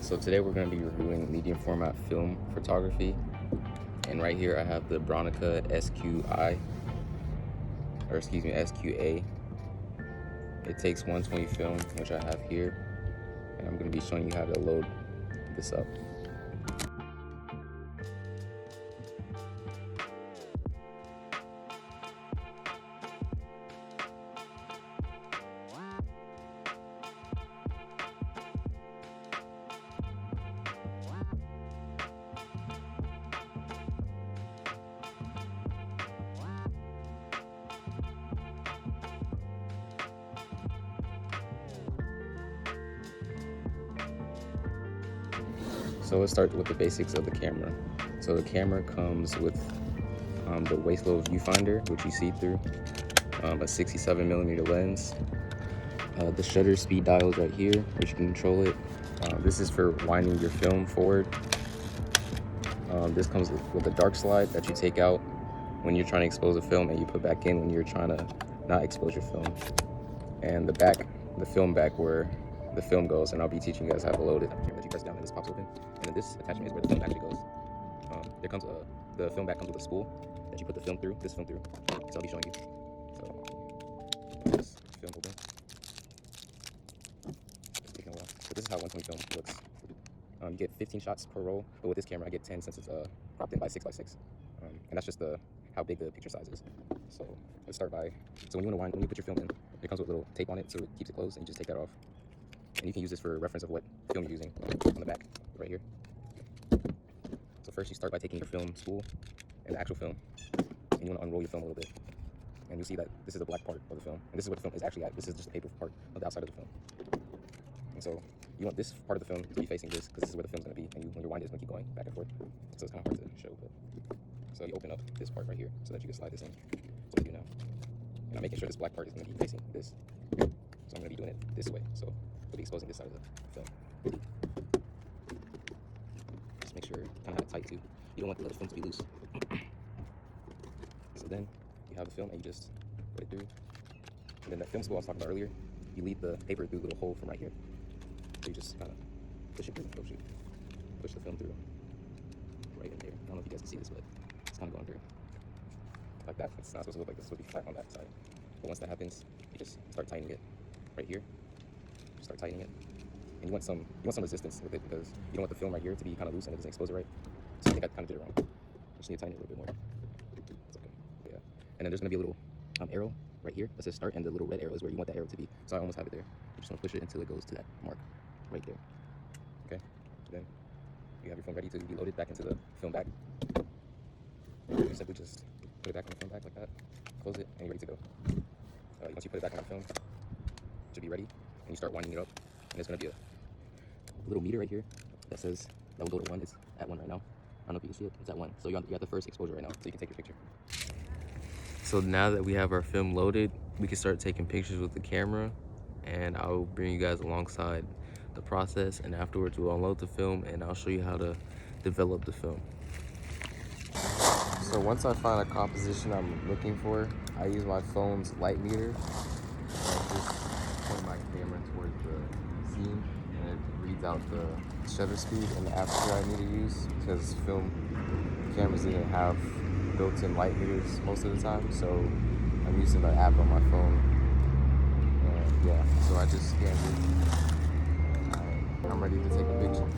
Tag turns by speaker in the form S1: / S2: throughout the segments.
S1: So today we're going to be reviewing medium format film photography, and right here I have the Bronica SQI, or excuse me, SQA. It takes 120 film, which I have here, and I'm going to be showing you how to load this up. So let's start with the basics of the camera. So the camera comes with the Wastelo viewfinder, which you see through, a 67mm lens. The shutter speed dial is right here, which you can control it. This is for winding your film forward. This comes with a dark slide that you take out when you're trying to expose a film, and you put back in when you're trying to not expose your film. And the back, the film back where the film goes, and I'll be teaching you guys how to load it. That you press down and this pops open, and then this attachment is where the film actually goes. There comes the film back comes with a spool that you put the film through, this film through. So I'll be showing you. So this film open. It's taking a while. So this is how 120 film looks. You get 15 shots per roll, but with this camera I get 10 since it's cropped in by 6x6, and that's just how big the picture size is. So let's start by, so when you put your film in, it comes with a little tape on it so it keeps it closed, and you just take that off. And you can use this for reference of what film you're using on the back, right here. So first you start by taking your film spool and the actual film, and you want to unroll your film a little bit. And you'll see that this is the black part of the film, and this is what the film is actually at. This is just the paper part of the outside of the film. And so you want this part of the film to be facing this, because this is where the film's going to be, and when you wind it, it's going to keep going back and forth. So it's kind of hard to show, but so you open up this part right here so that you can slide this in. So what you do now, and I'm making sure this black part is going to be facing this. So I'm going to be doing it this way, so we'll be exposing this side of the film. Just make sure kind of have it tight too. You don't want the film to be loose. So then you have the film, and you just put it through. And then that film spool I was talking about earlier, you lead the paper through a little hole from right here. So you just kind of push it through. Oh shoot. Push the film through right in there. I don't know if you guys can see this, but it's kind of going through like that. It's not supposed to look like this. It's supposed to be flat on that side. But once that happens, you just start tightening it right here. Start tightening it, and you want some resistance with it, because you don't want the film right here to be kind of loose and it doesn't expose it right. So I think I kind of did it wrong. I just need to tighten it a little bit more. It's okay. But yeah. And then there's gonna be a little arrow right here that says start, and the little red arrow is where you want that arrow to be. So I almost have it there. You just want to push it until it goes to that mark right there. Okay. Then you have your film ready to be loaded back into the film bag. You simply just put it back on the film bag like that. Close it, and you're ready to go. Once you put it back on the film, it should be ready. And you start winding it up, and there's going to be a little meter right here that says that will go to 1. It's at 1 right now. I don't know if you can see it. It's at 1. So you're at the first exposure right now, so you can take your picture. So now that we have our film loaded, we can start taking pictures with the camera, and I'll bring you guys alongside the process, and afterwards we'll unload the film and I'll show you how to develop the film. So once I find a composition I'm looking for, I use my phone's light meter. I just point my camera towards the scene, and it reads out the shutter speed and the aperture I need to use, because film cameras didn't have built-in light meters most of the time, so I'm using the app on my phone. And yeah, so I just scanned it. I'm ready to take a picture.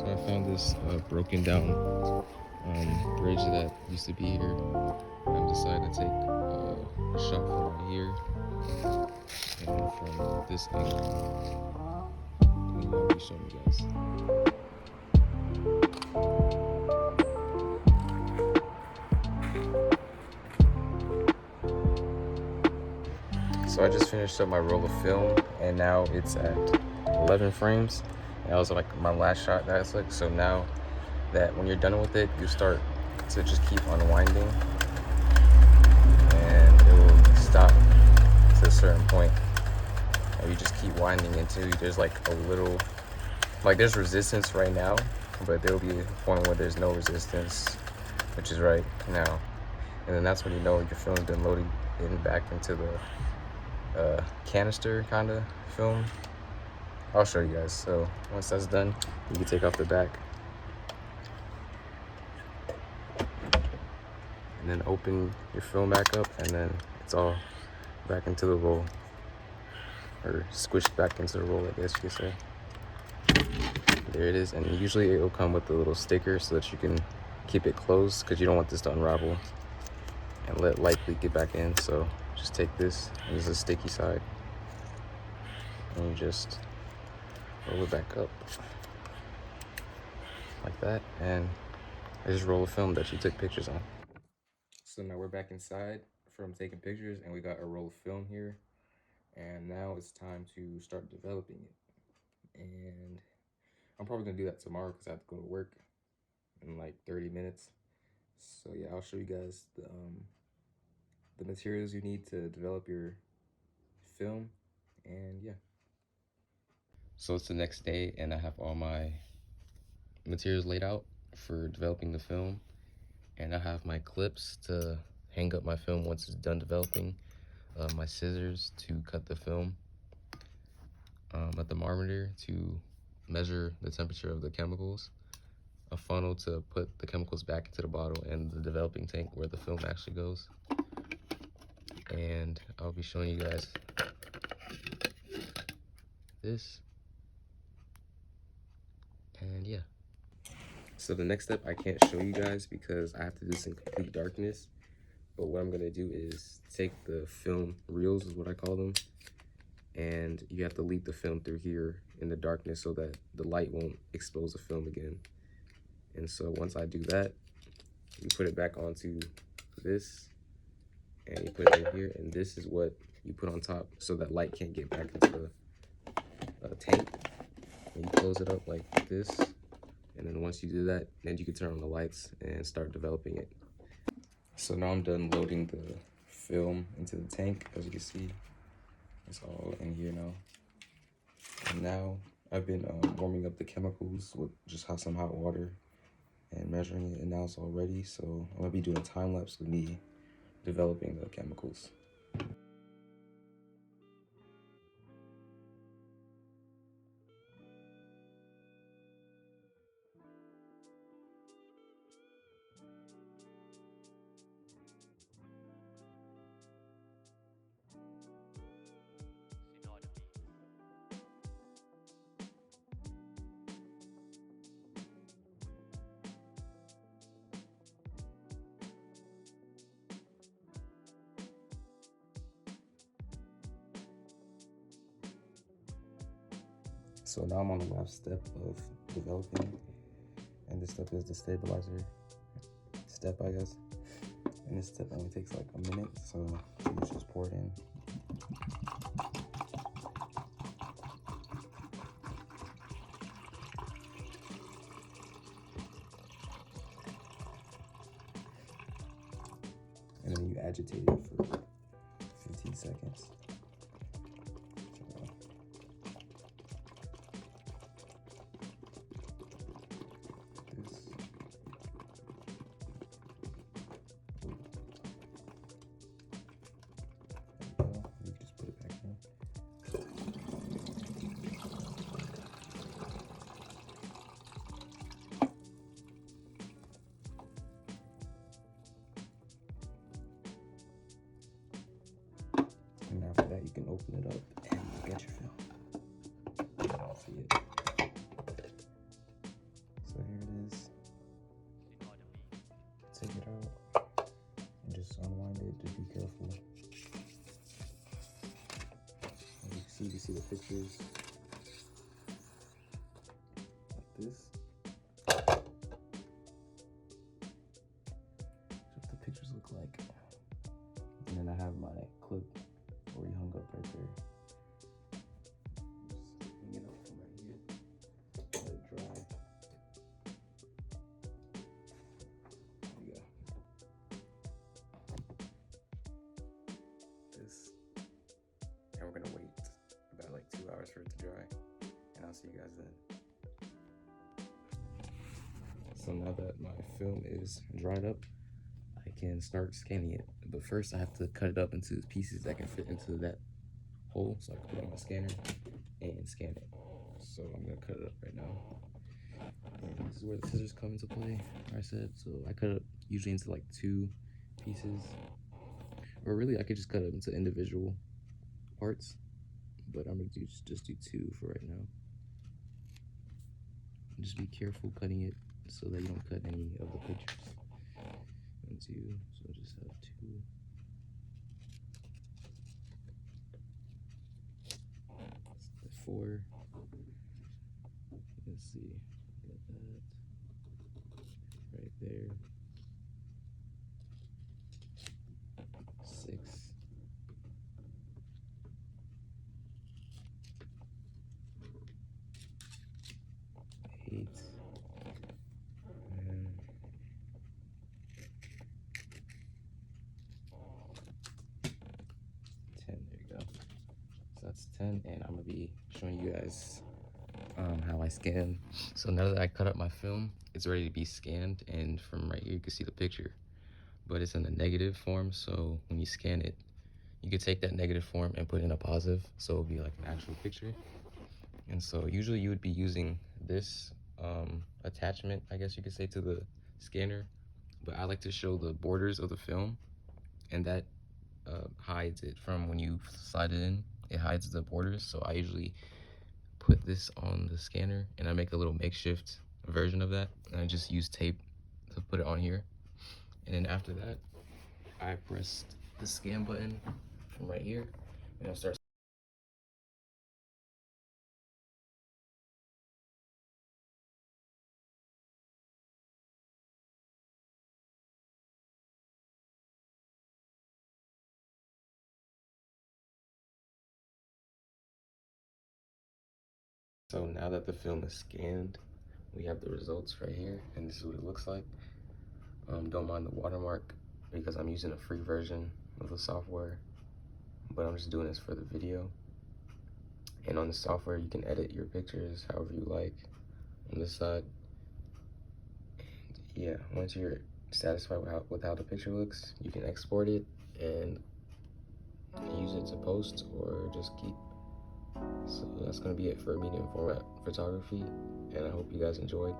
S1: So I found this broken down bridge that used to be here. I decided to take a shot from right here and from this angle. And I'll be showing you guys. So I just finished up my roll of film, and now it's at 11 frames. That was like my last shot that I took. So now that when you're done with it, you start to just keep unwinding, and it will stop to a certain point. And you just keep winding until there's like a little, like there's resistance right now, but there'll be a point where there's no resistance, which is right now. And then that's when you know your film's been loaded in back into the canister kind of film. I'll show you guys. So once that's done, you can take off the back and then open your film back up, and then it's all back into the roll, or squished back into the roll, I guess you could say. There it is. And usually it will come with a little sticker so that you can keep it closed, because you don't want this to unravel and let light leak it back in. So just take this, and this is the sticky side, and you just roll it back up like that, and I just roll a film that you took pictures on. So now we're back inside from taking pictures, and we got a roll of film here, and now it's time to start developing it. And I'm probably gonna do that tomorrow because I have to go to work in like 30 minutes. So yeah, I'll show you guys the materials you need to develop your film, and yeah. So it's the next day, and I have all my materials laid out for developing the film, and I have my clips to hang up my film once it's done developing, my scissors to cut the film, a thermometer to measure the temperature of the chemicals, a funnel to put the chemicals back into the bottle, and the developing tank where the film actually goes. And I'll be showing you guys this. And yeah. So the next step I can't show you guys because I have to do this in complete darkness. But what I'm gonna do is take the film reels, is what I call them, and you have to lead the film through here in the darkness so that the light won't expose the film again. And so once I do that, you put it back onto this, and you put it in here, and this is what you put on top so that light can't get back into the tank. And you close it up like this, and then once you do that, then you can turn on the lights and start developing it. So now I'm done loading the film into the tank. As you can see, it's all in here now. And now I've been warming up the chemicals with just some hot water and measuring it, and now it's all ready. So I'm gonna be doing a time lapse with me developing the chemicals. So now I'm on the last step of developing, and this step is the stabilizer step, I guess. And this step only takes like a minute, so you just pour it in. And then you agitate it for 15 seconds. And after that, you can open it up and look at your film. See it. unwind it, just be careful. As you can see the pictures like this. That's what the pictures look like. And then I have my clip already hung up right there. Just hang it up from right here. Let it dry. There you go. This. And we're gonna wait about like 2 hours for it to dry. And I'll see you guys then. So now that my film is dried up, I can start scanning it. But first I have to cut it up into pieces that can fit into that hole. So I can put it on my scanner and scan it. So I'm gonna cut it up right now. And this is where the scissors come into play, like I said. So I cut it up usually into like 2 pieces. Or really I could just cut it into individual parts. But I'm gonna just do 2 for right now. And just be careful cutting it so that you don't cut any of the pictures. 1, 2, so I'll just have 2. That's 4. Let's see, got that right there. 6. 8. And 10, there you go. So that's 10, and I'm gonna be showing you guys how I scan. So now that I cut up my film, it's ready to be scanned, and from right here you can see the picture, but it's in the negative form. So when you scan it, you could take that negative form and put it in a positive, so it'll be like an actual picture. And so usually you would be using this attachment, I guess you could say, to the scanner, but I like to show the borders of the film, and that hides it from when you slide it in. It hides the borders, so I usually put this on the scanner and I make a little makeshift version of that, and I just use tape to put it on here. And then after that, I press the scan button from right here, and I'll start. So now that the film is scanned, we have the results right here, and this is what it looks like. Don't mind the watermark because I'm using a free version of the software, but I'm just doing this for the video. And on the software, you can edit your pictures however you like on this side. And yeah, once you're satisfied with how the picture looks, you can export it and use it to post or just keep. So that's gonna be it for medium format photography, and I hope you guys enjoyed.